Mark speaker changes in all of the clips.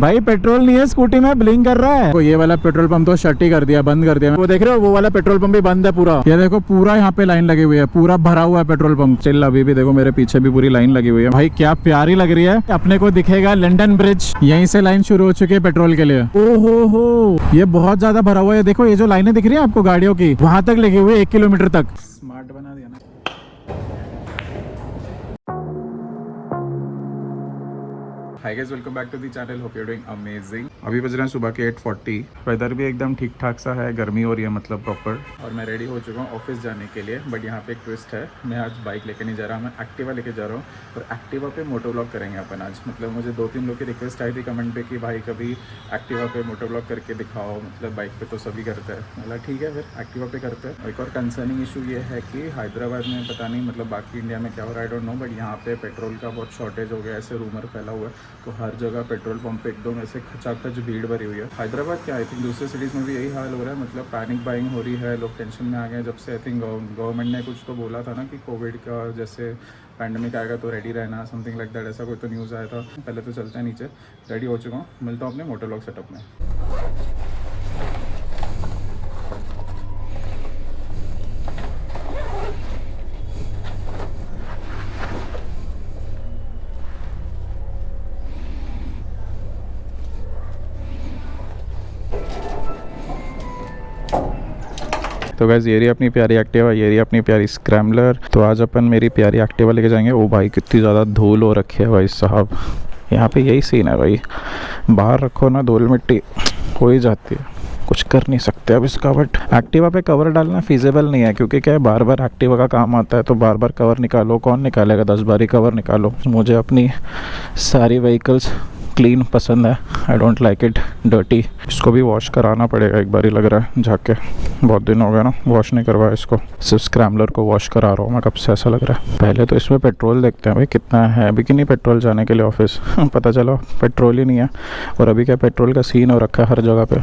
Speaker 1: भाई पेट्रोल नहीं है स्कूटी में, ब्लिंक कर रहा है। तो ये वाला पेट्रोल पंप तो शट ही कर दिया, बंद कर दिया। वो देख रहे हो वो वाला पेट्रोल पंप भी बंद है पूरा। ये देखो पूरा यहाँ पे लाइन लगी हुई है, पूरा भरा हुआ है पेट्रोल पंप। चिल्ला अभी भी देखो मेरे पीछे भी पूरी लाइन लगी हुई है। भाई क्या प्यारी लग रही है। अपने को दिखेगा लंदन ब्रिज, यहीं से लाइन शुरू हो चुकी है पेट्रोल के लिए। ओहो हो, ये बहुत ज्यादा भरा हुआ है। देखो ये जो लाइनें दिख रही है आपको गाड़ियों की, वहां तक लगी हुई है 1 किलोमीटर तक। स्मार्ट बना दिया ना। Hi guys, welcome back to the channel. Hope you are doing amazing. अभी बज रहे हैं सुबह के 8:40। वेदर भी एकदम ठीक ठाक सा है, गर्मी हो रही है मतलब प्रॉपर। और मैं रेडी हो चुका हूँ ऑफिस जाने के लिए। बट यहाँ पे एक ट्विस्ट है, मैं आज बाइक लेके नहीं जा रहा, मैं एक्टिवा लेके जा रहा हूँ। और एक्टिवा पे मोटो व्लॉग करेंगे अपन आज। मतलब मुझे 2-3 लोग की रिक्वेस्ट आई थी कमेंट पे कि भाई कभी एक्टिवा पे मोटो व्लॉग करके दिखाओ। मतलब बाइक पे तो सभी करते हैं। मतलब ठीक है, फिर एक्टिवा पे करते हैं। एक और कंसर्निंग इशू ये है कि हैदराबाद में पता नहीं मतलब बाकी इंडिया में क्या हो रहा है, आई डोंट नो, बट यहाँ पे पेट्रोल का बहुत शॉर्टेज हो गया, ऐसे रूमर फैला हुआ है। तो हर जगह पेट्रोल पंप पे एकदम ऐसे खचाखच भीड़ भरी हुई है। हैदराबाद क्या, आई थिंक दूसरे सिटीज़ में भी यही हाल हो रहा है। मतलब पैनिक बाइंग हो रही है, लोग टेंशन में आ गए जब से। आई थिंक गवर्नमेंट ने कुछ तो बोला था ना कि कोविड का जैसे पैंडमिक आएगा तो रेडी रहना, समथिंग लाइक दैट, ऐसा कोई तो न्यूज़ आया था। पहले तो चलते हैं नीचे, रेडी हो चुका हूँ, मिलता हूँ अपने मोटो व्लॉग सेटअप में। तो गाइस ये रही अपनी प्यारी एक्टिवा, ये रही अपनी प्यारी स्क्रैम्बलर। तो आज अपन मेरी प्यारी एक्टिवा लेके जाएंगे। ओ भाई कितनी ज़्यादा धूल हो रखी है भाई साहब। यहाँ पे यही सीन है भाई, बाहर रखो ना धूल मिट्टी हो ही जाती है, कुछ कर नहीं सकते अब इसका। बट एक्टिवा पे कवर डालना फिजिबल नहीं है, क्योंकि क्या है बार बार एक्टिवा का काम आता है तो बार बार कवर निकालो, कौन निकालेगा, 10 बार ही कवर निकालो। मुझे अपनी सारी व्हीकल्स क्लीन पसंद है, I don't like it dirty. इसको भी वॉश कराना पड़ेगा एक बार ही लग रहा है जाके, बहुत दिन हो गया ना वॉश नहीं करवाया इसको। सिर्फ स्क्रैम्बलर को वॉश करा रहा हूँ मैं कब से, ऐसा लग रहा है। पहले तो इसमें पेट्रोल देखते हैं भाई कितना है अभी कि नहीं पेट्रोल जाने के लिए ऑफिस। पता चलो पेट्रोल ही नहीं है। और अभी क्या पेट्रोल का सीन हो रखा है हर जगह पे।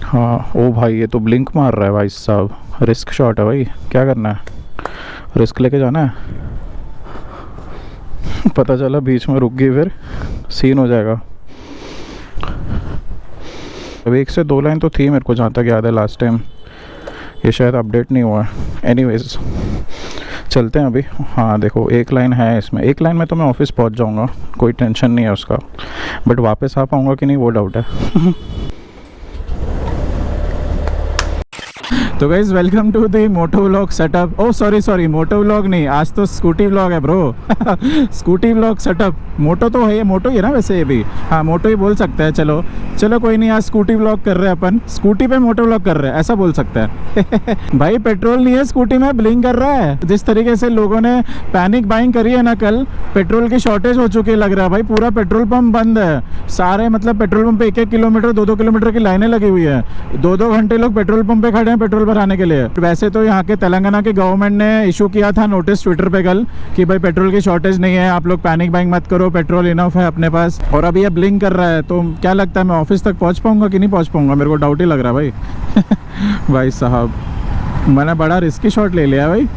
Speaker 1: हाँ ओ भाई ये तो ब्लिंक मार रहा है भाई साहब, रिस्क शॉट है भाई, क्या करना है, रिस्क लेके जाना है। पता चला बीच में रुक गई फिर सीन हो जाएगा। अभी 1 से 2 लाइन तो थी मेरे को जहाँ तक याद है लास्ट टाइम, ये शायद अपडेट नहीं हुआ है। एनीवेज चलते हैं अभी। हाँ देखो 1 लाइन है इसमें, 1 लाइन में तो मैं ऑफिस पहुँच जाऊँगा, कोई टेंशन नहीं है उसका। बट वापस आ पाऊँगा कि नहीं वो डाउट है। तो guys welcome to the moto vlog setup. Oh sorry moto vlog नहीं, आज तो स्कूटी व्लॉग है bro. Scooty vlog setup. Moto तो है, ये मोटो ही है ना वैसे ये भी। हाँ मोटो ही बोल सकते हैं। चलो कोई नहीं, आज स्कूटी व्लॉग कर रहे हैं अपन, स्कूटी पे मोटो व्लॉग कर रहे हैं ऐसा बोल सकते हैं। भाई पेट्रोल नहीं है स्कूटी में, ब्लिंक कर रहा है। जिस तरीके से लोगों ने पैनिक बाइंग करी है ना कल, पेट्रोल की शॉर्टेज हो चुकी है लग रहा है भाई। पूरा पेट्रोल पंप बंद है सारे, मतलब पेट्रोल पंप पे 1-1 किलोमीटर 2-2 किलोमीटर की लाइनें लगी हुई है। 2-2 घंटे लोग पेट्रोल पंप पे खड़े हैं पेट्रोल भराने के लिए। वैसे तो यहाँ के तेलंगाना के गवर्नमेंट ने इशू किया था नोटिस ट्विटर पे कल कि भाई पेट्रोल की शॉर्टेज नहीं है, आप लोग पैनिक बाइंग मत करो, पेट्रोल इनफ है अपने पास। और अभी ये ब्लिंक कर रहा है, तो क्या लगता है मैं ऑफिस तक पहुँच पाऊंगा कि नहीं पहुँच पाऊंगा, मेरे को डाउट ही लग रहा है भाई। भाई साहब मैंने बड़ा रिस्की शॉट ले लिया भाई।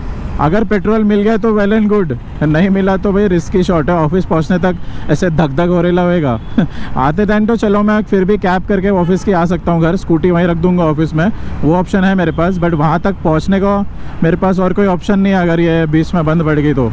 Speaker 1: अगर पेट्रोल मिल गया तो वेल एंड गुड, नहीं मिला तो भाई रिस्की शॉट है। ऑफिस पहुंचने तक ऐसे धक धक हो रहा होएगा। आते टाइम तो चलो मैं फिर भी कैब करके ऑफिस की आ सकता हूँ घर, स्कूटी वहीं रख दूंगा ऑफिस में, वो ऑप्शन है मेरे पास। बट वहाँ तक पहुँचने को मेरे पास और कोई ऑप्शन नहीं है अगर ये बीच में बंद पड़ गई तो।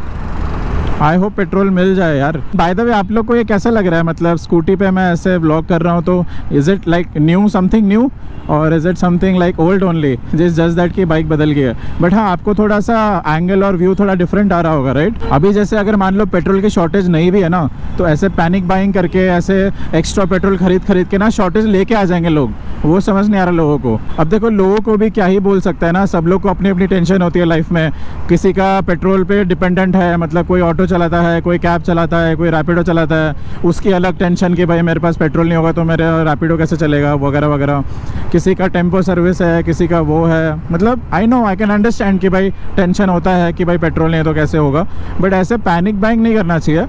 Speaker 1: आई होप पेट्रोल मिल जाए यार। बाय द वे आप लोग को ये कैसा लग रहा है, मतलब स्कूटी पे मैं ऐसे व्लॉग कर रहा हूँ तो is it like new, something new, और is it something like old only, just that की बाइक बदल गई है। बट हाँ आपको थोड़ा सा एंगल और व्यू थोड़ा डिफरेंट आ रहा होगा राइट। अभी जैसे अगर मान लो पेट्रोल की शॉर्टेज नहीं भी है ना, तो ऐसे पैनिक बाइंग करके ऐसे एक्स्ट्रा पेट्रोल खरीद के ना शॉर्टेज लेके आ जाएंगे लोग, वो समझ नहीं आ रहा लोगों को। अब देखो लोगों को भी क्या ही बोल सकता है ना, सब लोग को अपनी अपनी टेंशन होती है लाइफ में। किसी का पेट्रोल पे डिपेंडेंट है, मतलब कोई ऑटो चलाता है, कोई कैब चलाता है, कोई रैपिडो चलाता है, उसकी अलग टेंशन कि भाई मेरे पास पेट्रोल नहीं होगा तो मेरा रैपिडो कैसे चलेगा वगैरह वगैरह। किसी का टेम्पो सर्विस है, किसी का वो है, मतलब I know I can understand कि भाई टेंशन होता है कि भाई पेट्रोल नहीं है तो कैसे होगा। बट ऐसे पैनिक बाइंग नहीं करना चाहिए।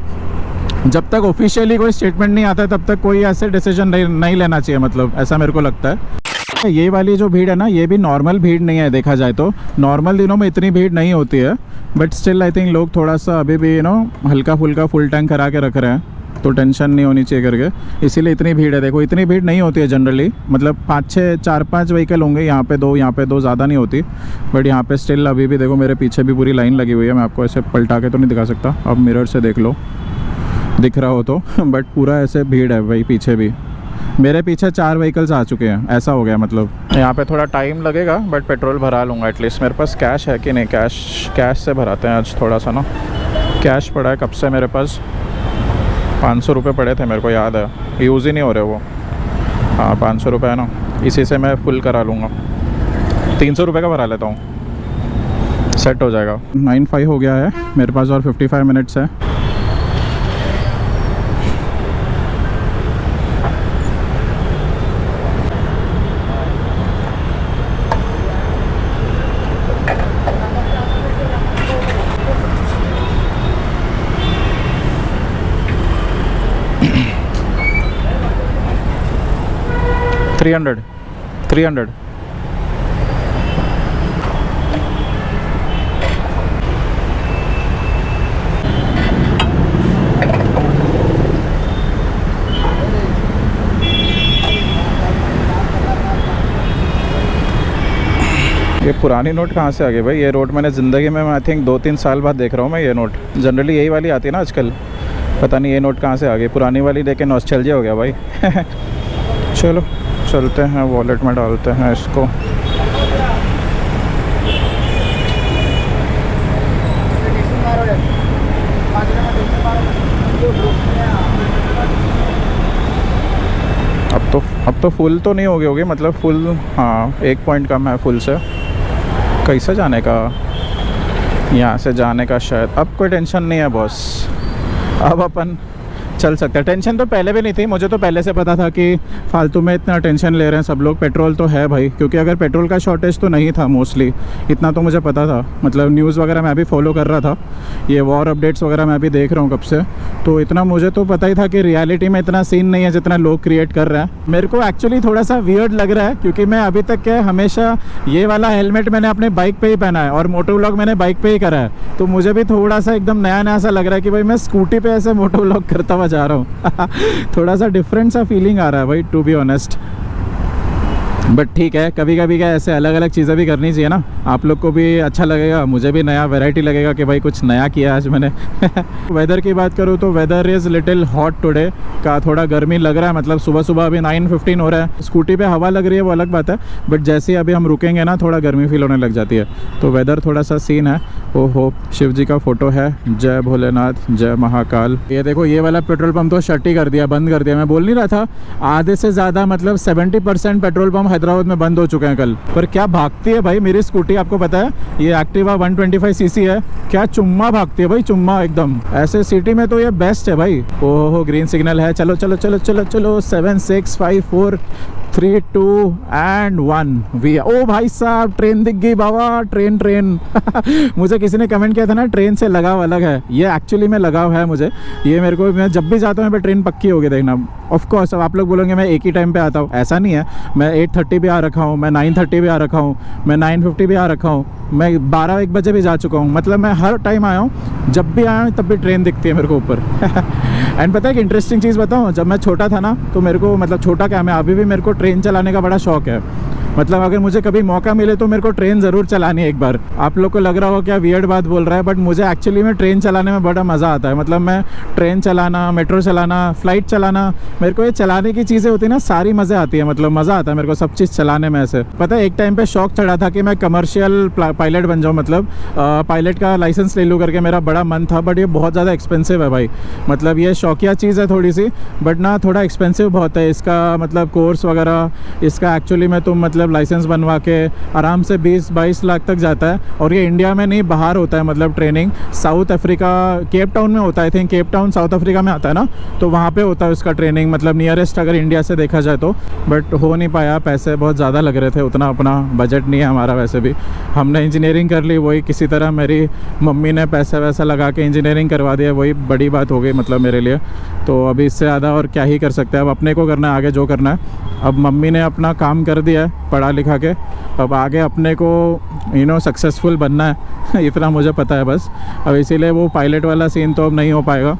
Speaker 1: जब तक ऑफिशियली कोई स्टेटमेंट नहीं आता है तब तक कोई ऐसे डिसीजन नहीं लेना चाहिए, मतलब ऐसा मेरे को लगता है। ये वाली जो भीड़ है ना, ये भी नॉर्मल भीड़ नहीं है देखा जाए तो। नॉर्मल दिनों में इतनी भीड़ नहीं होती है, बट स्टिल आई थिंक लोग थोड़ा सा अभी भी हल्का फुल्का फुल टैंक करा के रख रहे हैं, तो टेंशन नहीं होनी चाहिए करके, इसीलिए इतनी भीड़ है। देखो इतनी भीड़ नहीं होती है जनरली, मतलब 4-5 व्हीकल होंगे, यहाँ पे दो ज़्यादा नहीं होती, बट यहाँ पे स्टिल अभी भी देखो मेरे पीछे भी पूरी लाइन लगी हुई है। मैं आपको ऐसे पलटा के तो नहीं दिखा सकता, अब मिरर से देख लो, दिख रहा हो तो बट पूरा ऐसे भीड़ है भाई। पीछे भी मेरे पीछे 4 व्हीकल्स आ चुके हैं, ऐसा हो गया। मतलब यहाँ पे थोड़ा टाइम लगेगा, बट पेट्रोल भरा लूँगा एटलीस्ट। मेरे पास कैश है कि नहीं, कैश से भराते हैं आज थोड़ा सा ना। कैश पड़ा है कब से मेरे पास, 500 रुपये पड़े थे मेरे को याद है, यूज़ ही नहीं हो रहे वो। हाँ 500 रुपये है ना, इसी से मैं फुल करा लूँगा। 300 रुपये का भरा लेता हूँ, सेट हो जाएगा। 9:05 हो गया है मेरे पास और 55 मिनट्स है। $300 ये पुरानी नोट कहाँ से आ गई भाई? ये नोट मैंने ज़िंदगी में आई थिंक 2-3 साल बाद देख रहा हूँ मैं ये नोट। जनरली यही वाली आती है ना आजकल, पता नहीं ये नोट कहाँ से आ गई। पुरानी वाली देख के नॉस्टैल्जिया हो गया भाई। चलो चलते हैं, वॉलेट में डालते हैं इसको। अब तो फुल तो नहीं होगी मतलब फुल, हाँ 1 पॉइंट कम है फुल से। कैसे जाने का, यहाँ से जाने का शायद। अब कोई टेंशन नहीं है बॉस, अब अपन चल सकते हैं। टेंशन तो पहले भी नहीं थी, मुझे तो पहले से पता था कि फालतू में इतना टेंशन ले रहे हैं सब लोग। पेट्रोल तो है भाई, क्योंकि अगर पेट्रोल का शॉर्टेज तो नहीं था मोस्टली, इतना तो मुझे पता था। मतलब न्यूज़ वगैरह मैं भी फॉलो कर रहा था, ये वॉर अपडेट्स वगैरह मैं भी देख रहा हूँ कब से, तो इतना मुझे तो पता ही था कि रियलिटी में इतना सीन नहीं है जितना लोग क्रिएट कर रहे हैं। मेरे को एक्चुअली थोड़ा सा वियर्ड लग रहा है, क्योंकि मैं अभी तक क्या हमेशा ये वाला हेलमेट मैंने अपने बाइक पे ही पहना है और मोटो व्लॉग मैंने बाइक पे ही करा है, तो मुझे भी थोड़ा सा एकदम नया नया सा लग रहा है कि भाई मैं स्कूटी पे ऐसे मोटो व्लॉग करता हुआ जा रहा हूँ। थोड़ा सा डिफरेंट सा फीलिंग आ रहा है भाई, टू बी ऑनेस्ट। बट ठीक है, कभी कभी क्या ऐसे अलग अलग चीज़ें भी करनी चाहिए ना, आप लोग को भी अच्छा लगेगा, मुझे भी नया वैरायटी लगेगा कि भाई कुछ नया किया आज मैंने। वेदर की बात करूँ तो weather is little hot today, का थोड़ा गर्मी लग रहा है। मतलब सुबह सुबह अभी 9:15 हो रहा है, स्कूटी पे हवा लग रही है वो अलग बात है, बट जैसे ही अभी हम रुकेंगे ना थोड़ा गर्मी फील होने लग जाती है, तो वेदर थोड़ा सा सीन है। ओहो, शिव जी का फोटो है, जय भोलेनाथ जय महाकाल। ये देखो ये वाला पेट्रोल पंप तो शट ही कर दिया, बंद कर दिया। मैं बोल नहीं रहा था आधे से ज़्यादा मतलब 70% पेट्रोल पंप हैदराबाद में बंद हो चुके हैं कल। पर क्या भागती है भाई मेरी स्कूटी, आपको पता है ये एक्टिवा 125 सीसी है, क्या चुम्मा भागती है भाई, चुम्मा एकदम। ऐसे सिटी में तो ये बेस्ट है भाई। ओहो ग्रीन सिग्नल है, चलो चलो चलो चलो चलो। 7 6 5 4 3 2 एंड 1 वी। ओ भाई साहब ट्रेन दिख गई बाबा, ट्रेन। मुझे किसी ने कमेंट किया था ना ट्रेन से लगाव अलग है, ये एक्चुअली में लगाव है मुझे। ये मेरे को, मैं जब भी जाता हूँ ट्रेन पक्की होगी देखना। ऑफ कोर्स अब आप लोग बोलोगे मैं एक ही टाइम पे आता हूँ, ऐसा नहीं है। मैं 8:30 भी आ रखा हूँ, मैं 9:30 भी आ रखा हूँ, मैं 9:50 भी आ रखा हूँ, मैं 12-1 बजे भी जा चुका हूँ। मतलब मैं हर टाइम आया हूँ, जब भी आया हूँ तब भी ट्रेन दिखती है मेरे को ऊपर। एंड पता है कि इंटरेस्टिंग चीज़ बताऊँ, जब मैं छोटा था ना तो मेरे को, मतलब छोटा क्या, मैं अभी भी मेरे को ट्रेन चलाने का बड़ा शौक है। मतलब अगर मुझे कभी मौका मिले तो मेरे को ट्रेन ज़रूर चलानी है एक बार। आप लोग को लग रहा हो क्या वियर्ड बात बोल रहा है, बट मुझे एक्चुअली में ट्रेन चलाने में बड़ा मज़ा आता है। मतलब मैं ट्रेन चलाना, मेट्रो चलाना, फ्लाइट चलाना, मेरे को ये चलाने की चीज़ें होती है ना सारी मज़े आती है। मतलब मज़ा आता है मेरे को सब चीज़ चलाने में। ऐसे पता है एक टाइम पे शौक चढ़ा था कि मैं कमर्शियल पायलट बन जाऊँ, मतलब पायलट का लाइसेंस ले लूँ करके मेरा बड़ा मन था, बट ये बहुत ज़्यादा एक्सपेंसिव है भाई। मतलब ये शौकिया चीज़ है थोड़ी सी, बट ना थोड़ा एक्सपेंसिव बहुत है इसका, मतलब कोर्स वगैरह इसका एक्चुअली में तुम मतलब मतलब लाइसेंस बनवा के आराम से 20-22 लाख तक जाता है। और ये इंडिया में नहीं, बाहर होता है मतलब training. South Africa, Cape Town में होता है, I think Cape Town south Africa में आता है ना, तो वहाँ पे होता है उसका ट्रेनिंग, मतलब नियरेस्ट अगर इंडिया से देखा जाए तो। बट हो नहीं पाया, पैसे बहुत ज़्यादा लग रहे थे, उतना अपना बजट नहीं है हमारा। वैसे भी हमने इंजीनियरिंग कर ली, वही किसी तरह मेरी मम्मी ने पैसा वैसा लगा के इंजीनियरिंग करवा दिया, वही बड़ी बात हो गई मतलब मेरे लिए। तो अभी इससे ज़्यादा और क्या ही कर सकते हैं, अब अपने को करना है आगे जो करना है। अब मम्मी ने अपना काम कर दिया है पढ़ा लिखा के, अब आगे अपने को सक्सेसफुल बनना है इतना मुझे पता है बस। अब इसीलिए वो पायलट वाला सीन तो अब नहीं हो पाएगा।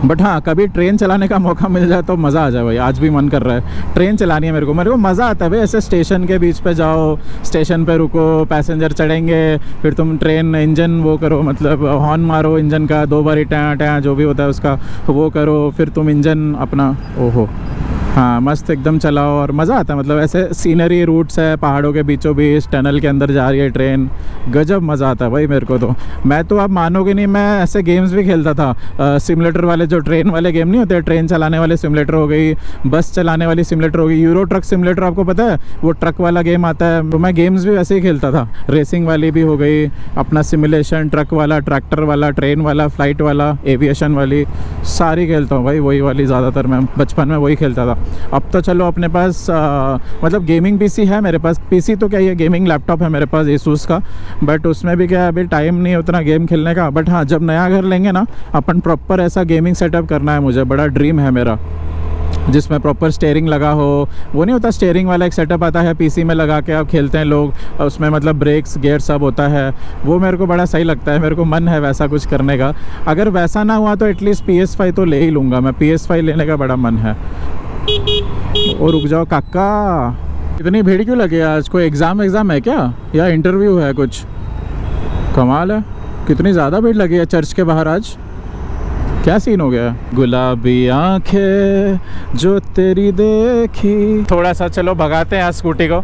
Speaker 1: बट हाँ, कभी ट्रेन चलाने का मौका मिल जाए तो मज़ा आ जाए भाई। आज भी मन कर रहा है ट्रेन चलानी है मेरे को मज़ा आता है भाई। ऐसे स्टेशन के बीच पे जाओ, स्टेशन पे रुको, पैसेंजर चढ़ेंगे, फिर तुम ट्रेन इंजन वो करो, मतलब हॉर्न मारो इंजन का 2 बारी, टैं टैं जो भी होता है उसका वो करो, फिर तुम इंजन अपना ओहो हाँ मस्त एकदम चलाओ और मज़ा आता है। मतलब ऐसे सीनरी रूट्स है, पहाड़ों के बीचों बीच टनल के अंदर जा रही है ट्रेन, गजब मज़ा आता है भाई मेरे को तो। मैं तो आप मानोगे नहीं, मैं ऐसे गेम्स भी खेलता था, सिमुलेटर वाले, जो ट्रेन वाले गेम नहीं होते, ट्रेन चलाने वाले सिमुलेटर हो गई, बस चलाने वाली सिमुलेटर हो गई, यूरो ट्रक सिमुलेटर आपको पता है, वो ट्रक वाला गेम आता है। तो मैं गेम्स भी वैसे ही खेलता था, रेसिंग वाली भी हो गई, अपना सिमुलेशन, ट्रक वाला, ट्रैक्टर वाला, ट्रेन वाला, फ्लाइट वाला, एविएशन वाली, सारी खेलता हूँ भाई। वही वाली ज़्यादातर मैं बचपन में वही खेलता था। अब तो चलो अपने पास मतलब गेमिंग पीसी है मेरे पास, पीसी तो क्या है, गेमिंग लैपटॉप है मेरे पास एसूस का, बट उसमें भी क्या है अभी टाइम नहीं है उतना गेम खेलने का। बट हाँ, जब नया घर लेंगे ना अपन, प्रॉपर ऐसा गेमिंग सेटअप करना है मुझे, बड़ा ड्रीम है मेरा, जिसमें प्रॉपर स्टेयरिंग लगा हो। वो नहीं होता स्टेयरिंग वाला एक सेटअप आता है पीसी में लगा के आप खेलते हैं लोग, उसमें मतलब ब्रेक्स गियर सब होता है, वो मेरे को बड़ा सही लगता है। मेरे को मन है वैसा कुछ करने का। अगर वैसा ना हुआ तो एटलीस्ट PS5 तो ले ही लूँगा मैं, PS5 लेने का बड़ा मन है। और रुक जाओ काका, इतनी भीड़ क्यों लगी आज? कोई एग्ज़ाम है क्या, या इंटरव्यू है कुछ? कमाल है, कितनी ज़्यादा भीड़ लगी है चर्च के बाहर आज, क्या सीन हो गया? गुलाबी आंखें जो तेरी देखी। थोड़ा सा चलो भगाते हैं आज स्कूटी को,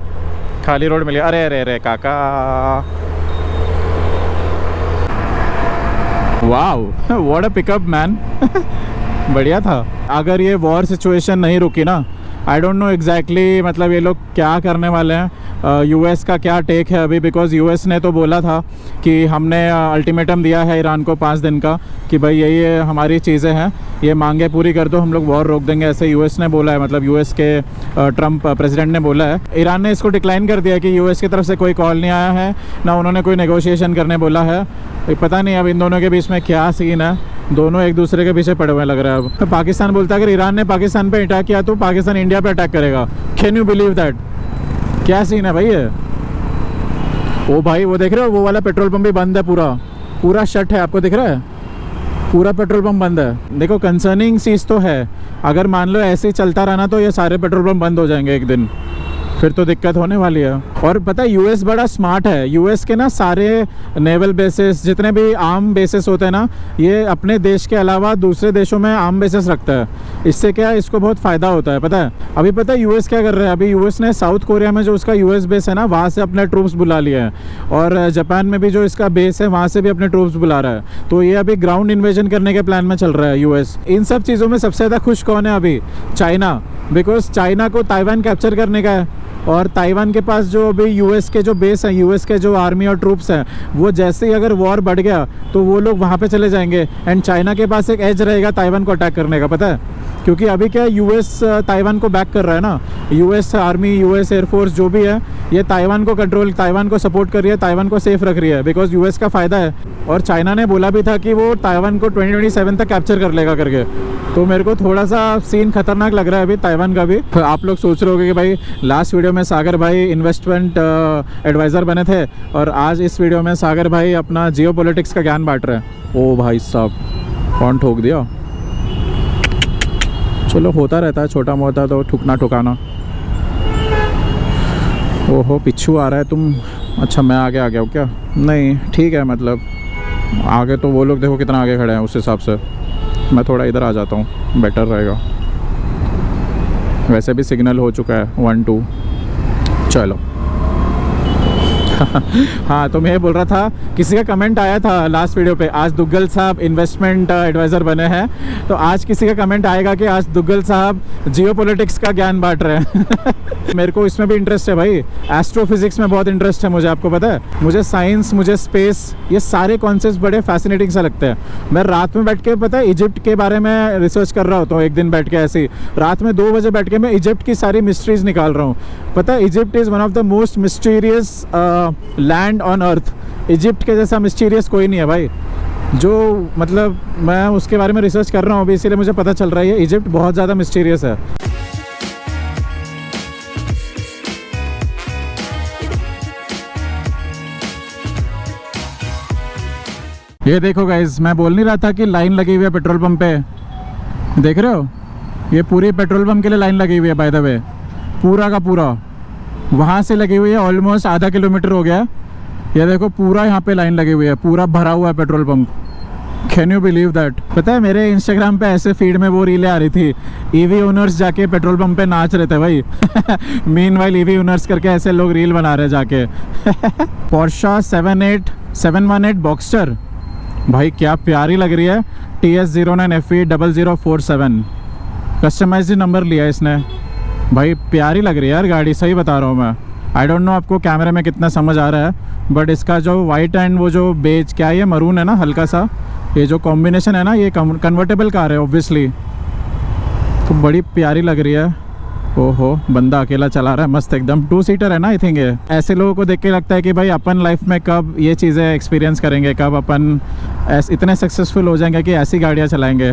Speaker 1: खाली रोड मिली। अरे अरे अरे काका, wow what a pickup man बढ़िया था। अगर ये वॉर सिचुएशन नहीं रुकी ना, आई डोंट नो एग्जैक्टली मतलब ये लोग क्या करने वाले हैं, यूएस का क्या टेक है अभी। बिकॉज़ यूएस ने तो बोला था कि हमने अल्टीमेटम दिया है ईरान को 5 दिन का कि भाई ये हमारी चीज़ें हैं, ये मांगे पूरी कर दो, हम लोग वॉर रोक देंगे, ऐसे यूएस ने बोला है। मतलब यूएस के ट्रंप प्रेसिडेंट ने बोला है। ईरान ने इसको डिक्लाइन कर दिया कि यूएस की तरफ से कोई कॉल नहीं आया है, ना उन्होंने कोई नेगोशिएशन करने बोला है। पता नहीं अब इन दोनों के बीच में क्या सीन है, दोनों एक दूसरे के पीछे पड़े हुए लग रहा है। अब पाकिस्तान बोलता है अगर ईरान ने पाकिस्तान पे अटैक किया तो पाकिस्तान इंडिया पे अटैक करेगा। Can you believe that? क्या सीन है भाई ये? ओ भाई वो देख रहे हो, वो वाला पेट्रोल पंप भी बंद है, पूरा शट है, आपको दिख रहा है? पूरा पेट्रोल पंप बंद है। देखो कंसर्निंग चीज़ तो है, अगर मान लो ऐसे ही चलता रहा ना तो ये सारे पेट्रोल पंप बंद हो जाएंगे एक दिन, फिर तो दिक्कत होने वाली है। और पता है यूएस बड़ा स्मार्ट है, यूएस के ना सारे नेवल बेसिस, जितने भी आर्म बेसिस होते हैं ना, ये अपने देश के अलावा दूसरे देशों में आर्म बेसिस रखता है। इससे क्या है, इसको बहुत फ़ायदा होता है। पता है अभी पता है यूएस क्या कर रहा है? अभी यूएस ने साउथ कोरिया में जो उसका यूएस बेस है ना, वहाँ से अपने ट्रूप्स बुला लिए हैं, और जापान में भी जो इसका बेस है वहाँ से भी अपने ट्रूप्स बुला रहा है। तो ये अभी ग्राउंड इन्वेजन करने के प्लान में चल रहा है यूएस। इन सब चीज़ों में सबसे ज़्यादा खुश कौन है अभी? चाइना। बिकॉज चाइना को ताइवान कैप्चर करने का है, और ताइवान के पास जो अभी यूएस के जो बेस हैं, यूएस के जो आर्मी और ट्रूप्स हैं, वो जैसे ही अगर वॉर बढ़ गया तो वो लोग वहाँ पे चले जाएंगे, एंड चाइना के पास एक एज रहेगा ताइवान को अटैक करने का। पता है क्योंकि अभी क्या है, यूएस ताइवान को बैक कर रहा है ना, यूएस आर्मी, यूएस एयरफोर्स जो भी है, ये ताइवान को कंट्रोल, ताइवान को सपोर्ट कर रही है, ताइवान को सेफ रख रही है, बिकॉज यूएस का फ़ायदा है। और चाइना ने बोला भी था कि वो ताइवान को 2027 तक कैप्चर कर लेगा करके। तो मेरे को थोड़ा सा सीन खतरनाक लग रहा है अभी ताइवान का भी। आप लोग सोच रहे होंगे कि भाई लास्ट वीडियो में सागर भाई इन्वेस्टमेंट एडवाइज़र बने थे, और आज इस वीडियो में सागर भाई अपना जियो पॉलिटिक्स का ज्ञान बांट रहे हैं। ओ भाई साहब, कौन ठोक दिया? चलो होता रहता है छोटा मोटा तो ठुकना ठुकाना। ओहो पिच्छू आ रहा है तुम। अच्छा मैं आगे आ गया हूँ क्या? नहीं ठीक है, मतलब आगे तो वो लोग देखो कितना आगे खड़े हैं, उस हिसाब से मैं थोड़ा इधर आ जाता हूँ, बेटर रहेगा। वैसे भी सिग्नल हो चुका है 1-2। चलो हाँ, तो मैं ये बोल रहा था, किसी का कमेंट आया था लास्ट वीडियो पे, आज दुग्गल साहब इन्वेस्टमेंट एडवाइज़र बने हैं, तो आज किसी का कमेंट आएगा कि आज दुग्गल साहब जियो पॉलिटिक्स का ज्ञान बांट रहे हैं मेरे को इसमें भी इंटरेस्ट है भाई, एस्ट्रोफिजिक्स में बहुत इंटरेस्ट है मुझे, आपको पता है। मुझे साइंस, मुझे स्पेस, ये सारे कॉन्सेप्ट्स बड़े फैसिनेटिंग सा लगते हैं। मैं रात में बैठ के पता है इजिप्ट के बारे में रिसर्च कर रहा होता हूँ, एक दिन बैठ के ऐसे ही रात में 2 बजे बैठ के मैं इजिप्ट की सारी मिस्ट्रीज निकाल रहा हूँ। पता है Egypt is one of the most mysterious land on earth. Egypt के जैसा मिस्टीरियस कोई नहीं है भाई, जो मतलब मैं उसके बारे में रिसर्च कर रहा हूँ अभी, इसीलिए मुझे पता चल रहा है ये इजिप्ट बहुत ज़्यादा मिस्टीरियस है। ये देखो गाइज, मैं बोल नहीं रहा था कि लाइन लगी हुई है पेट्रोल पंप पे, देख रहे हो? ये पूरी पेट्रोल पंप के लिए लाइन लगी हुई है बाय द वे, पूरा का पूरा वहाँ से लगी हुई है, ऑलमोस्ट आधा किलोमीटर हो गया। ये देखो पूरा यहाँ पे लाइन लगी हुई है, पूरा भरा हुआ है petrol pump. Can you believe that? पता है मेरे इंस्टाग्राम पे ऐसे फीड में वो रीलें आ रही थी, ईवी ओनर्स जाके पेट्रोल पंप पे नाच रहे थे भाई। मीनवाइल ईवी ओनर्स करके ऐसे लोग रील बना रहे जाके। पोर्शा 718 बॉक्सटर भाई क्या प्यारी लग रही है। TS09 FE 0047 कस्टमाइज्ड नंबर लिया इसने भाई, प्यारी लग रही है यार गाड़ी, सही बता रहा हूँ मैं। आई डोंट नो आपको कैमरे में कितना समझ आ रहा है, बट इसका जो वाइट एंड वो जो बेज, क्या ये मरून है ना हल्का सा, ये जो कॉम्बिनेशन है ना, ये कन्वर्टेबल कार है ऑब्वियसली, तो बड़ी प्यारी लग रही है। ओहो, बंदा अकेला चला रहा है मस्त एकदम। 2 सीटर है ना आई थिंक ये। ऐसे लोगों को देख के लगता है कि भाई अपन लाइफ में कब ये चीज़ें एक्सपीरियंस करेंगे, कब अपन इतने सक्सेसफुल हो जाएंगे कि ऐसी गाड़ियाँ चलाएंगे।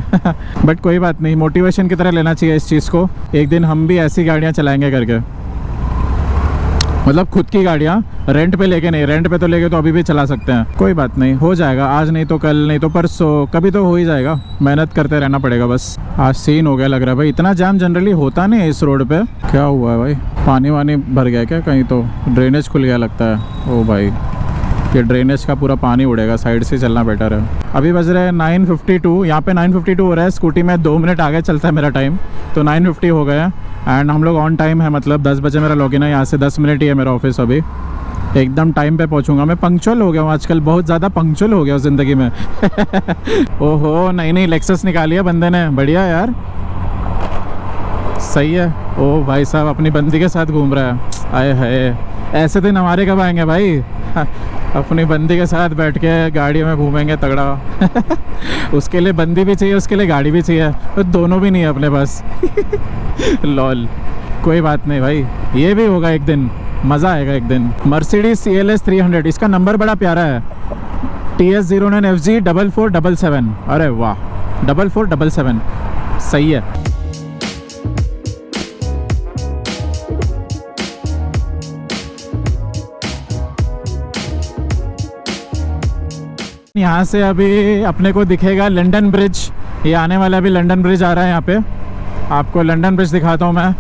Speaker 1: बट कोई बात नहीं, मोटिवेशन की तरह लेना चाहिए इस चीज़ को, एक दिन हम भी ऐसी गाड़ियाँ चलाएंगे करके। मतलब खुद की गाड़ियाँ, रेंट पे लेके नहीं, रेंट पे तो लेके तो अभी भी चला सकते हैं, कोई बात नहीं, हो जाएगा, आज नहीं तो कल, नहीं तो परसों, कभी तो हो ही जाएगा। मेहनत करते रहना पड़ेगा बस। आज सीन हो गया लग रहा है भाई, इतना जाम जनरली होता नहीं है इस रोड पे। क्या हुआ है भाई, पानी वानी भर गया क्या कहीं? तो ड्रेनेज खुल गया लगता है। ओ भाई, ये ड्रेनेज का पूरा पानी उड़ेगा, साइड से चलना बेटर है। अभी बज रहे हैं 9:52, यहाँ पे 9:52 हो रहा है। स्कूटी में 2 मिनट आगे चलता है मेरा टाइम, तो 9:50 हो गया एंड हम लोग ऑन टाइम है, मतलब 10 बजे मेरा लॉगिन है, यहाँ से 10 मिनट ही है मेरा ऑफिस। अभी एकदम टाइम पे पहुँचूंगा मैं, पंक्चुअल हो गया हूँ आजकल, बहुत ज़्यादा पंक्चुअल हो गया हूँ ज़िंदगी में। ओहो, नई लेक्सस निकाली है बंदे ने, बढ़िया यार, सही है। ओ भाई साहब अपनी बंदी के साथ घूम रहा है, आए हाय, ऐसे दिन हमारे कब आएंगे भाई? अपनी बंदी के साथ बैठ के गाड़ी में घूमेंगे तगड़ा। उसके लिए बंदी भी चाहिए, उसके लिए गाड़ी भी चाहिए, तो दोनों भी नहीं है अपने पास। लॉल, कोई बात नहीं भाई, ये भी होगा एक दिन, मज़ा आएगा एक दिन। मर्सिडीज CLS 300, इसका नंबर बड़ा प्यारा है, TS09 FG 4477। अरे वाह, 4477 सही है। यहाँ से अभी अपने को दिखेगा लंदन ब्रिज, ये आने वाला अभी लंदन ब्रिज आ रहा है यहाँ पे, आपको लंदन ब्रिज दिखाता हूँ मैं।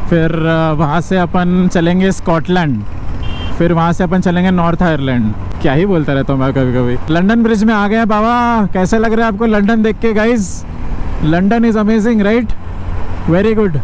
Speaker 1: फिर वहाँ से अपन चलेंगे स्कॉटलैंड, फिर वहाँ से अपन चलेंगे नॉर्थ आयरलैंड। क्या ही बोलता रहता हूँ मैं कभी कभी। लंदन ब्रिज में आ गए बाबा, कैसा लग रहा है आपको लंदन देख के guys? London is amazing right, very good.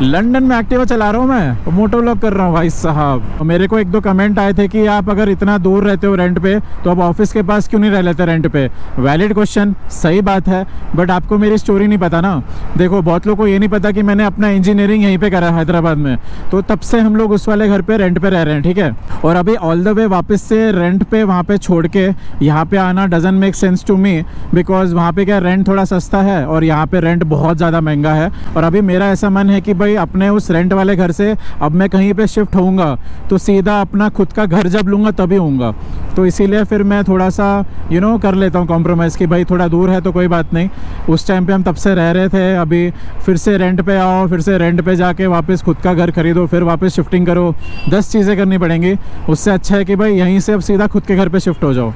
Speaker 1: London में एक्टिवा चला रहा हूँ मैं, मोटो व्लॉग कर रहा हूँ भाई साहब। मेरे को 1-2 कमेंट आए थे कि आप अगर इतना दूर रहते हो रेंट पे, तो आप ऑफिस के पास क्यों नहीं रह लेते रेंट पे? वैलिड क्वेश्चन, सही बात है, बट आपको मेरी स्टोरी नहीं पता ना। देखो बहुत लोगों को ये नहीं पता कि मैंने अपना इंजीनियरिंग यहीं पे करा हैदराबाद में, तो तब से हम लोग उस वाले घर पे रेंट पे रह रहे हैं, ठीक है। और अभी ऑल द वे वापस से रेंट पे वहाँ पे छोड़ के यहाँ पे आना doesn't make sense to me, because वहाँ पे क्या रेंट थोड़ा सस्ता है और यहाँ पे रेंट बहुत ज़्यादा महंगा है। और अभी मेरा ऐसा मन है कि भाई अपने उस रेंट वाले घर से अब मैं कहीं पे शिफ्ट होऊंगा तो सीधा अपना खुद का घर जब लूँगा तभी होऊंगा, तो इसीलिए फिर मैं थोड़ा सा कर लेता हूँ कॉम्प्रोमाइज़ कि भाई थोड़ा दूर है तो कोई बात नहीं। उस टाइम पे हम तब से रह रहे थे, अभी फिर से रेंट पे आओ, फिर से रेंट पे जाके वापस खुद का घर खरीदो, फिर वापस शिफ्टिंग करो, 10 चीज़ें करनी पड़ेंगी। उससे अच्छा है कि भाई यहीं से अब सीधा खुद के घर पे शिफ्ट हो जाओ।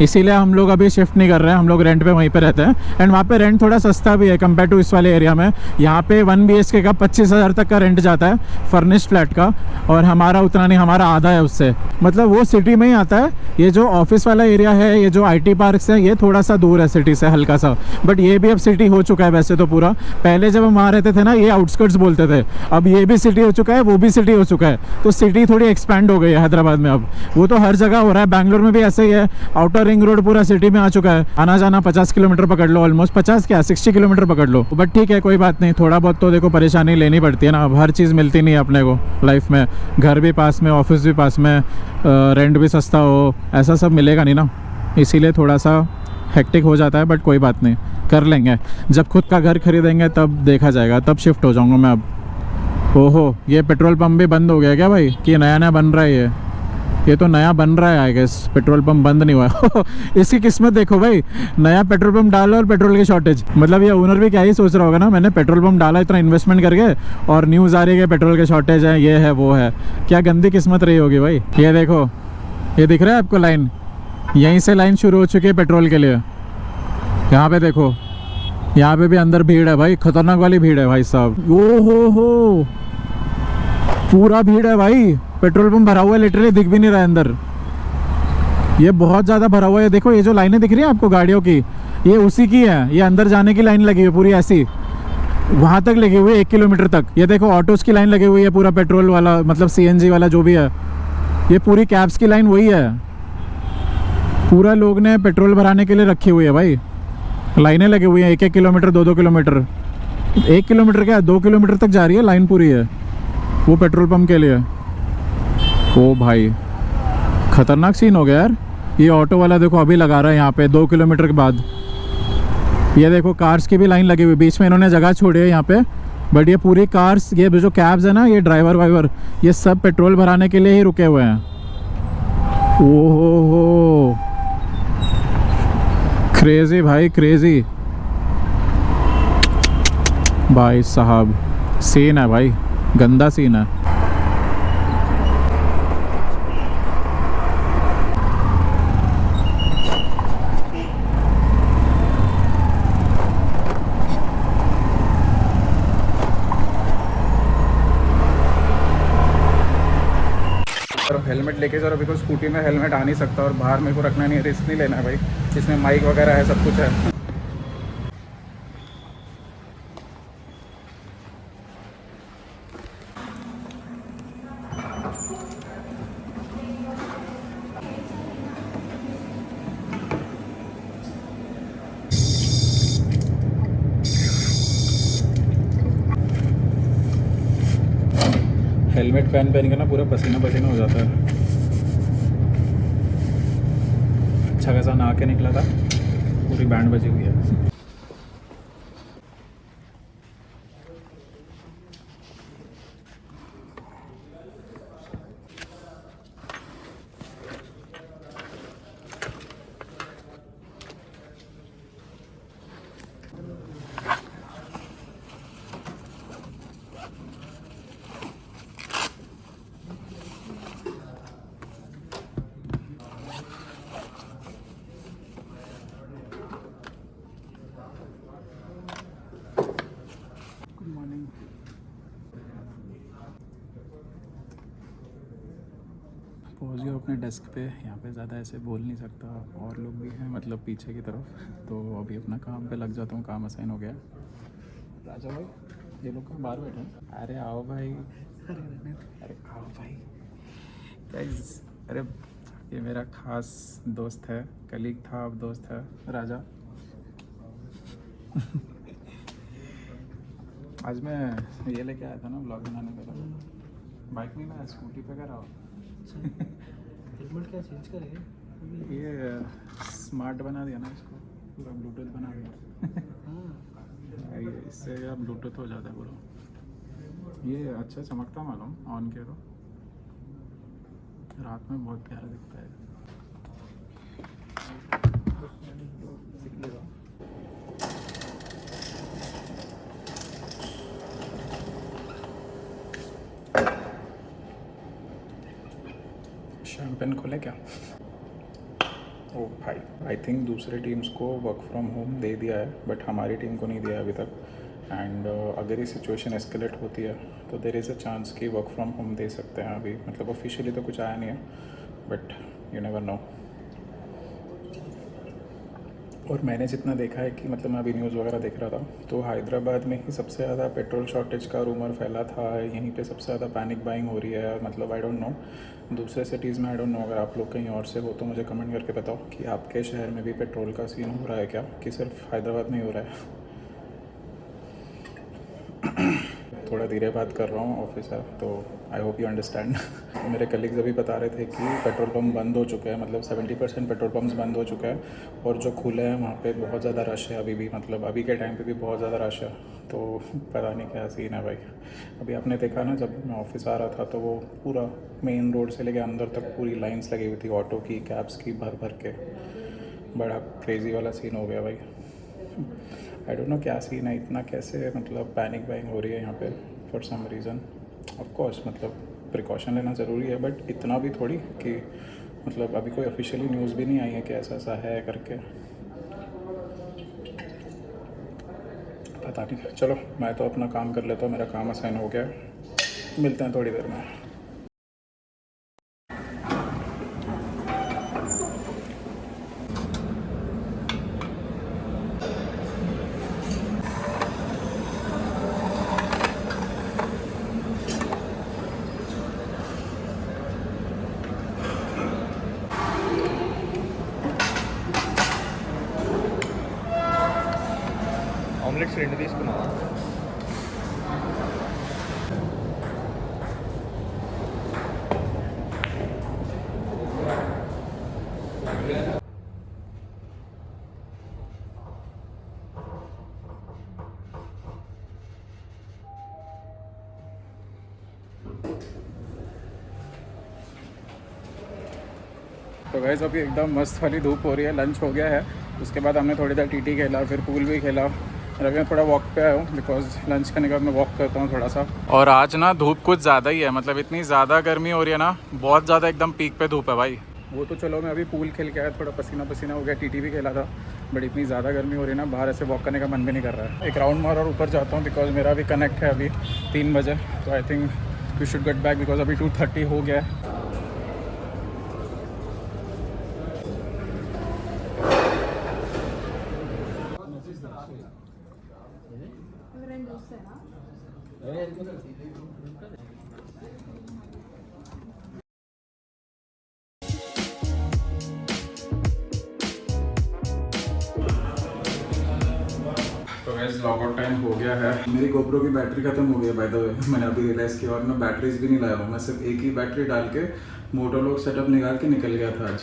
Speaker 1: इसीलिए हम लोग अभी शिफ्ट नहीं कर रहे हैं, हम लोग रेंट पे वहीं पे रहते हैं। एंड वहाँ पे रेंट थोड़ा सस्ता भी है कंपेयर टू इस वाले एरिया में। यहाँ पे 1 BHK का 25,000 तक का रेंट जाता है फर्निश्ड फ्लैट का, और हमारा उतना नहीं, हमारा आधा है उससे। मतलब वो सिटी में ही आता है। ये जो ऑफिस वाला एरिया है, ये जो IT पार्क्स है, ये थोड़ा सा दूर है सिटी से हल्का सा, बट ये भी अब सिटी हो चुका है वैसे तो पूरा। पहले जब हम वहाँ रहते थे ना, ये आउटस्कर्ट्स बोलते थे, अब ये भी सिटी हो चुका है, वो भी सिटी हो चुका है, तो सिटी थोड़ी एक्सपैंड हो गई है हैदराबाद में अब। वो तो हर जगह हो रहा है, बैंगलोर में भी ऐसे ही है, आउटर रिंग रोड पूरा सिटी में आ चुका है, आना जाना 50 किलोमीटर पकड़ लो, ऑलमोस्ट 50 क्या 60 किलोमीटर पकड़ लो। बट ठीक है, कोई बात नहीं, थोड़ा बहुत तो देखो परेशानी लेनी पड़ती है ना। अब हर चीज़ मिलती नहीं है अपने को लाइफ में, घर भी पास में, ऑफिस भी पास में, रेंट भी सस्ता हो, ऐसा सब मिलेगा नहीं ना, इसीलिए थोड़ा सा हेक्टिक हो जाता है। बट कोई बात नहीं, कर लेंगे। जब खुद का घर खरीदेंगे तब देखा जाएगा, तब शिफ्ट हो जाऊंगा मैं। अब ओहो, ये पेट्रोल पंप भी बंद हो गया क्या भाई, कि नया नया बन रहा है? ये तो नया बन रहा है आई गेस, पेट्रोल पंप बंद नहीं हुआ है। इसकी किस्मत देखो भाई, नया पेट्रोल पंप डालो और पेट्रोल की शॉर्टेज। मतलब ये ओनर भी क्या ही सोच रहा होगा ना, मैंने पेट्रोल पंप डाला इतना इन्वेस्टमेंट करके और न्यूज़ आ रही है कि पेट्रोल के शॉर्टेज है, ये है वो है। क्या गंदी किस्मत रही होगी भाई। ये देखो, ये दिख रहा है आपको लाइन, यहीं से लाइन शुरू हो चुकी है पेट्रोल के लिए। यहाँ पे देखो, यहाँ पे भी अंदर भीड़ है भाई, खतरनाक वाली भीड़ है भाई साहब। ओ हो, पूरा भीड़ है भाई। पेट्रोल पंप भरा हुआ है, लिटरली दिख भी नहीं रहा है अंदर, ये बहुत ज़्यादा भरा हुआ है। देखो ये जो लाइनें दिख रही है आपको गाड़ियों की, ये उसी की है। ये अंदर जाने की लाइन लगी हुई पूरी ऐसी, वहाँ तक लगी हुई है 1 किलोमीटर तक। ये देखो ऑटोज़ की लाइन लगी हुई है, पूरा पेट्रोल वाला मतलब CNG वाला जो भी है, ये पूरी कैब्स की लाइन वही है। पूरा लोग ने पेट्रोल भराने के लिए रखी हुई है भाई, लाइनें लगी हुई हैं 1-1 किलोमीटर 2-2 किलोमीटर, 1 किलोमीटर क्या 2 किलोमीटर तक जा रही है लाइन पूरी है वो पेट्रोल पंप के लिए। ओ भाई खतरनाक सीन हो गया यार। ये ऑटो वाला देखो अभी लगा रहा है यहाँ पे 2 किलोमीटर के बाद। ये देखो कार्स की भी लाइन लगी हुई, बीच में इन्होंने जगह छोड़ी है यहाँ पे, बट ये पूरी कार्स, ये जो कैब्स है ना, ये ड्राइवर वाइवर, ये सब पेट्रोल भराने के लिए ही रुके हुए हैं। ओहो, क्रेजी भाई क्रेजी भाई साहब, सीन है भाई, गंदा सीन है। हेलमेट लेके जरा, बिकॉज स्कूटी में हेलमेट आ नहीं सकता और बाहर मेरे को रखना नहीं है, रिस्क नहीं लेना है भाई। इसमें माइक वगैरह है, सब कुछ है। हेलमेट पहन के ना पूरा पसीना पसीना हो जाता है। अच्छा खासा नहा के निकला था, पूरी बैंड बजी हुई है। पहुंच गया अपने डेस्क पे। यहाँ पे ज़्यादा ऐसे बोल नहीं सकता, और लोग भी हैं मतलब पीछे की तरफ, तो अभी अपना काम पे लग जाता हूँ। काम असाइन हो गया। राजा भाई, ये लोग कहाँ बाहर बैठे हैं? अरे आओ भाई, अरे आओ भाई गाइस। अरे ये मेरा खास दोस्त है, कलीग था, अब दोस्त है, राजा। आज मैं ये लेके आया था ना ब्लॉग बनाने के लिए, बाइक नहीं, मैं स्कूटी पे कर रहा हूँ।
Speaker 2: हेलमेट क्या चेंज करेंगे?
Speaker 1: ये स्मार्ट बना दिया ना इसको, पूरा ब्लूटूथ बना दिया। हाँ, ये इससे यार ब्लूटूथ हो जाता है पूरा। ये अच्छा चमकता मालूम, ऑन किया तो रात में बहुत प्यारा दिखता है। शैम्पेन खोले क्या? ओ भाई, आई थिंक दूसरे टीम्स को वर्क फ्रॉम होम दे दिया है, बट हमारी टीम को नहीं दिया है अभी तक। एंड अगर ये सिचुएशन एस्केलेट होती है तो देयर इज़ अ चांस कि वर्क फ्रॉम होम दे सकते हैं अभी। मतलब ऑफिशियली तो कुछ आया नहीं है, बट यू नेवर नो। और मैंने जितना देखा है कि मतलब मैं अभी न्यूज़ वगैरह देख रहा था तो हैदराबाद में ही सबसे ज़्यादा पेट्रोल शॉर्टेज का रूमर फैला था, यहीं पे सबसे ज़्यादा पैनिक बाइंग हो रही है। मतलब आई डोंट नो दूसरे सिटीज़ में, आई डोंट नो अगर आप लोग कहीं और से हो तो मुझे कमेंट करके बताओ कि आपके शहर में भी पेट्रोल का सीन हो रहा है क्या, कि सिर्फ हैदराबाद में ही हो रहा है। थोड़ा धीरे बात कर रहा हूँ, ऑफिस है तो आई होप यू अंडरस्टैंड। मेरे कलीग्स अभी बता रहे थे कि पेट्रोल पंप बंद हो चुके हैं, मतलब 70% पेट्रोल पंप्स बंद हो चुके हैं और जो खुले हैं वहाँ पे बहुत ज़्यादा रश है अभी भी, मतलब अभी के टाइम पे भी बहुत ज़्यादा रश है। तो पता नहीं क्या सीन है भाई। अभी आपने देखा ना जब मैं ऑफिस आ रहा था तो वो पूरा मेन रोड से लेके अंदर तक पूरी लाइन्स लगी हुई थी ऑटो की, कैब्स की, भर भर के। बड़ा क्रेज़ी वाला सीन हो गया भाई। आई डोंट नो क्या सीन है, इतना कैसे मतलब पैनिक बाइंग हो रही है यहाँ पे for some reason. Of course मतलब प्रिकॉशन लेना ज़रूरी है बट इतना भी थोड़ी कि मतलब अभी कोई ऑफिशियली न्यूज़ भी नहीं आई है कि ऐसा ऐसा है करके। पता नहीं, चलो मैं तो अपना काम कर लेता हूँ, मेरा काम असाइन हो गया है। मिलते हैं थोड़ी देर में।
Speaker 2: ఆమ్లెట్స్ 2 తీసుకున్నావా?
Speaker 1: तो गाइस अभी एकदम मस्त वाली धूप हो रही है, लंच हो गया है, उसके बाद हमने थोड़ी देर टीटी खेला, फिर पूल भी खेला और अभी मैं थोड़ा वॉक पे आया हूँ बिकॉज लंच करने के बाद मैं वॉक करता हूँ थोड़ा सा। और आज ना धूप कुछ ज़्यादा ही है, मतलब इतनी ज़्यादा गर्मी हो रही है ना, बहुत ज़्यादा एकदम पीक पे धूप है भाई। वो तो चलो मैं अभी पूल खेल के आया, थोड़ा पसीना पसीना हो गया, टीटी भी खेला था, बट इतनी ज़्यादा गर्मी हो रही है ना, बाहर ऐसे वॉक करने का मन भी नहीं कर रहा है। एक राउंड मार और ऊपर जाता हूँ बिकॉज मेरा भी कनेक्ट है अभी 3 बजे, तो I think we should get back because अभी 2:30 हो गया है। तो गाइस लॉग आउट टाइम हो गया है। मेरी गोप्रो की बैटरी खत्म हो गई है बाय द वे, मैंने अभी रियलाइज़ किया, और मैं बैटरीज भी नहीं लाया हूँ, मैं सिर्फ एक ही बैटरी डाल के मोटोलॉग सेटअप निकाल के निकल गया था आज।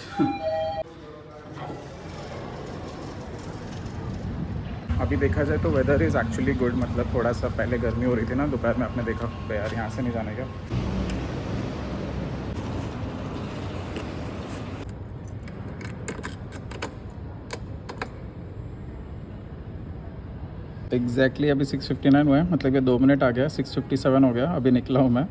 Speaker 1: अभी देखा जाए तो वेदर इज़ एक्चुअली गुड, मतलब थोड़ा सा पहले गर्मी हो रही थी ना दोपहर में, आपने देखा यार यहाँ से नहीं जाने का। एग्जैक्टली अभी 6:59 हुआ है, मतलब ये 2 मिनट आ गया, 6:57 हो गया, अभी निकला हूँ मैं।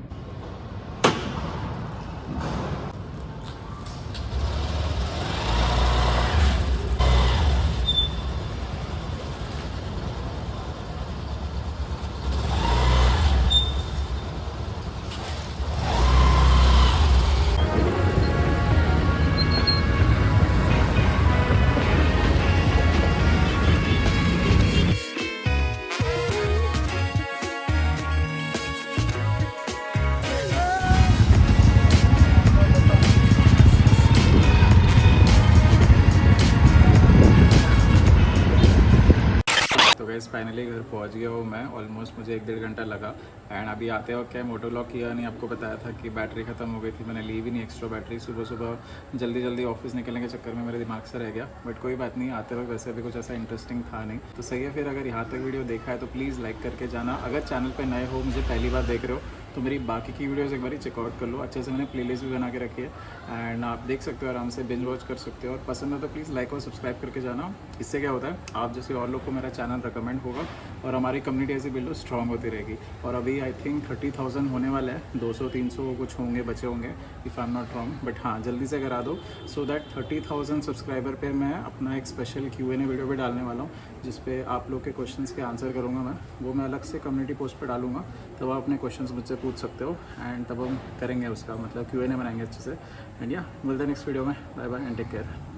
Speaker 1: गाइस फाइनली घर पहुंच गया हूँ मैं, ऑलमोस्ट मुझे 1-1.5 घंटा लगा। एंड अभी आते वक्त क्या मोटर लॉक किया नहीं, आपको बताया था कि बैटरी ख़त्म हो गई थी, मैंने ली भी नहीं एक्स्ट्रा बैटरी, सुबह सुबह जल्दी जल्दी ऑफिस निकलने के चक्कर में मेरे दिमाग से रह गया। बट कोई बात नहीं, आते वक्त वैसे भी कुछ ऐसा इंटरेस्टिंग था नहीं, तो सही है। फिर अगर यहाँ तक वीडियो देखा है तो प्लीज़ लाइक करके जाना। अगर चैनल पर नए हो, मुझे पहली बार देख रहे हो, तो मेरी बाकी की वीडियोस एक बार चेकआउट कर लो, अच्छे से मैंने प्लेलिस्ट भी बना के रखी है एंड आप देख सकते हो, आराम से बिंज वॉच कर सकते हो। और पसंद है तो प्लीज़ लाइक और सब्सक्राइब करके जाना। इससे क्या होता है, आप जैसे और लोग को मेरा चैनल रिकमेंड होगा और हमारी कम्युनिटी ऐसी बिल्ड स्ट्रॉन्ग होती रहेगी। और अभी आई थिंक 30,000 होने वाला है, 200-300 कुछ होंगे, बचे होंगे if I am not wrong, but हाँ जल्दी से करा दो सो दैट 30,000 सब्सक्राइबर पे मैं अपना एक स्पेशल Q&A वीडियो भी डालने वाला हूँ, जिस पे आप लोग के क्वेश्चंस के आंसर करूँगा मैं। वो मैं अलग से कम्युनिटी पोस्ट पे डालूंगा, तब आप अपने क्वेश्चंस मुझसे पूछ सकते हो एंड तब हम करेंगे उसका मतलब Q&A बनाएंगे अच्छे से। एंड या मिलते हैं नेक्स्ट वीडियो में, bye bye and take care.